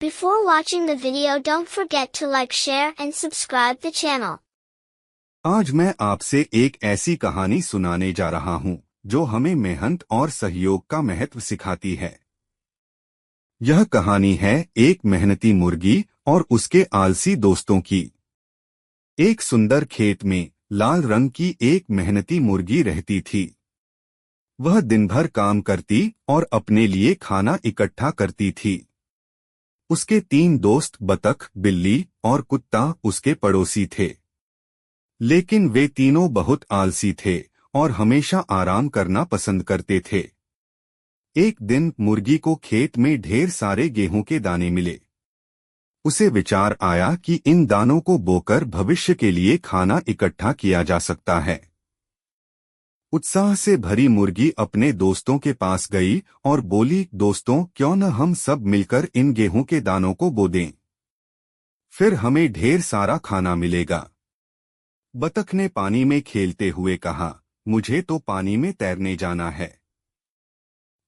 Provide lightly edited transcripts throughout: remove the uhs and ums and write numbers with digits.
Before watching the video, don't forget to like, share and subscribe the channel. आज मैं आपसे एक ऐसी कहानी सुनाने जा रहा हूं जो हमें मेहनत और सहयोग का महत्व सिखाती है। यह कहानी है एक मेहनती मुर्गी और उसके आलसी दोस्तों की। एक सुंदर खेत में लाल रंग की एक मेहनती मुर्गी रहती थी। वह दिन भर काम करती और अपने लिए खाना इकट्ठा करती थी। उसके 3 दोस्त बतख, बिल्ली और कुत्ता उसके पड़ोसी थे। लेकिन वे तीनों बहुत आलसी थे और हमेशा आराम करना पसंद करते थे। एक दिन मुर्गी को खेत में ढेर सारे गेहूं के दाने मिले। उसे विचार आया कि इन दानों को बोकर भविष्य के लिए खाना इकट्ठा किया जा सकता है। उत्साह से भरी मुर्गी अपने दोस्तों के पास गई और बोली, दोस्तों, क्यों न हम सब मिलकर इन गेहूं के दानों को बो दें? फिर हमें ढेर सारा खाना मिलेगा। बतख ने पानी में खेलते हुए कहा, मुझे तो पानी में तैरने जाना है।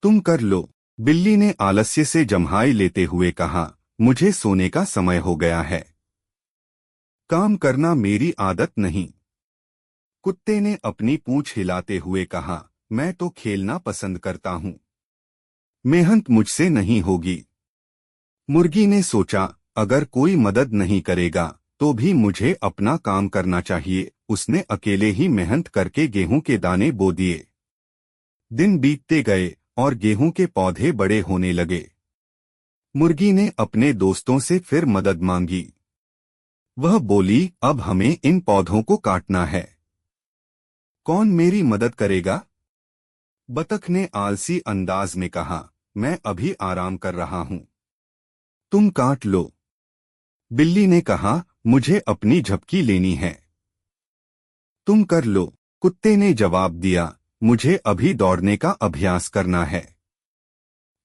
तुम कर लो। बिल्ली ने आलस्य से जम्हाई लेते हुए कहा, मुझे सोने का समय हो गया है। काम करना मेरी आदत नहीं। कुत्ते ने अपनी पूंछ हिलाते हुए कहा, मैं तो खेलना पसंद करता हूं। मेहनत मुझसे नहीं होगी। मुर्गी ने सोचा, अगर कोई मदद नहीं करेगा तो भी मुझे अपना काम करना चाहिए। उसने अकेले ही मेहनत करके गेहूं के दाने बो दिए। दिन बीतते गए और गेहूं के पौधे बड़े होने लगे। मुर्गी ने अपने दोस्तों से फिर मदद मांगी। वह बोली, अब हमें इन पौधों को काटना है। कौन मेरी मदद करेगा? बतख ने आलसी अंदाज में कहा, मैं अभी आराम कर रहा हूं। तुम काट लो। बिल्ली ने कहा, मुझे अपनी झपकी लेनी है। तुम कर लो। कुत्ते ने जवाब दिया, मुझे अभी दौड़ने का अभ्यास करना है।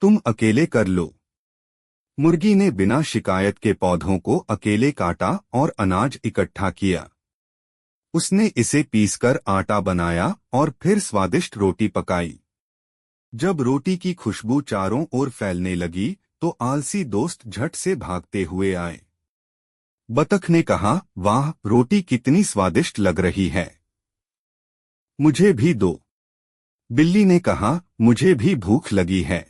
तुम अकेले कर लो। मुर्गी ने बिना शिकायत के पौधों को अकेले काटा और अनाज इकट्ठा किया। उसने इसे पीसकर आटा बनाया और फिर स्वादिष्ट रोटी पकाई। जब रोटी की खुशबू चारों ओर फैलने लगी तो आलसी दोस्त झट से भागते हुए आए। बतख ने कहा, वाह, रोटी कितनी स्वादिष्ट लग रही है। मुझे भी दो। बिल्ली ने कहा, मुझे भी भूख लगी है।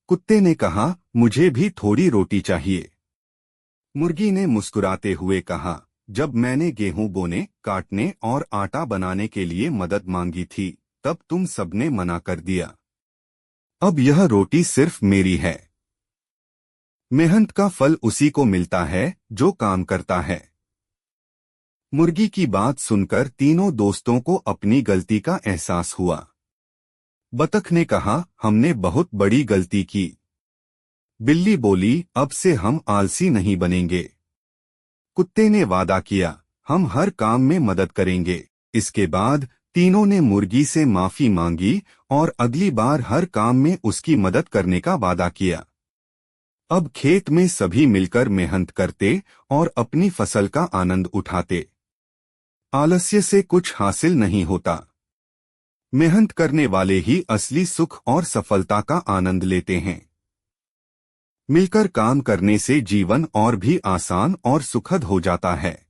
कुत्ते ने कहा, मुझे भी थोड़ी रोटी चाहिए। मुर्गी ने मुस्कुराते हुए कहा, जब मैंने गेहूं बोने, काटने और आटा बनाने के लिए मदद मांगी थी तब तुम सबने मना कर दिया। अब यह रोटी सिर्फ मेरी है। मेहनत का फल उसी को मिलता है जो काम करता है। मुर्गी की बात सुनकर तीनों दोस्तों को अपनी गलती का एहसास हुआ। बतख ने कहा, हमने बहुत बड़ी गलती की। बिल्ली बोली, अब से हम आलसी नहीं बनेंगे। कुत्ते ने वादा किया, हम हर काम में मदद करेंगे। इसके बाद तीनों ने मुर्गी से माफी मांगी और अगली बार हर काम में उसकी मदद करने का वादा किया। अब खेत में सभी मिलकर मेहनत करते और अपनी फसल का आनंद उठाते। आलस्य से कुछ हासिल नहीं होता। मेहनत करने वाले ही असली सुख और सफलता का आनंद लेते हैं। मिलकर काम करने से जीवन और भी आसान और सुखद हो जाता है।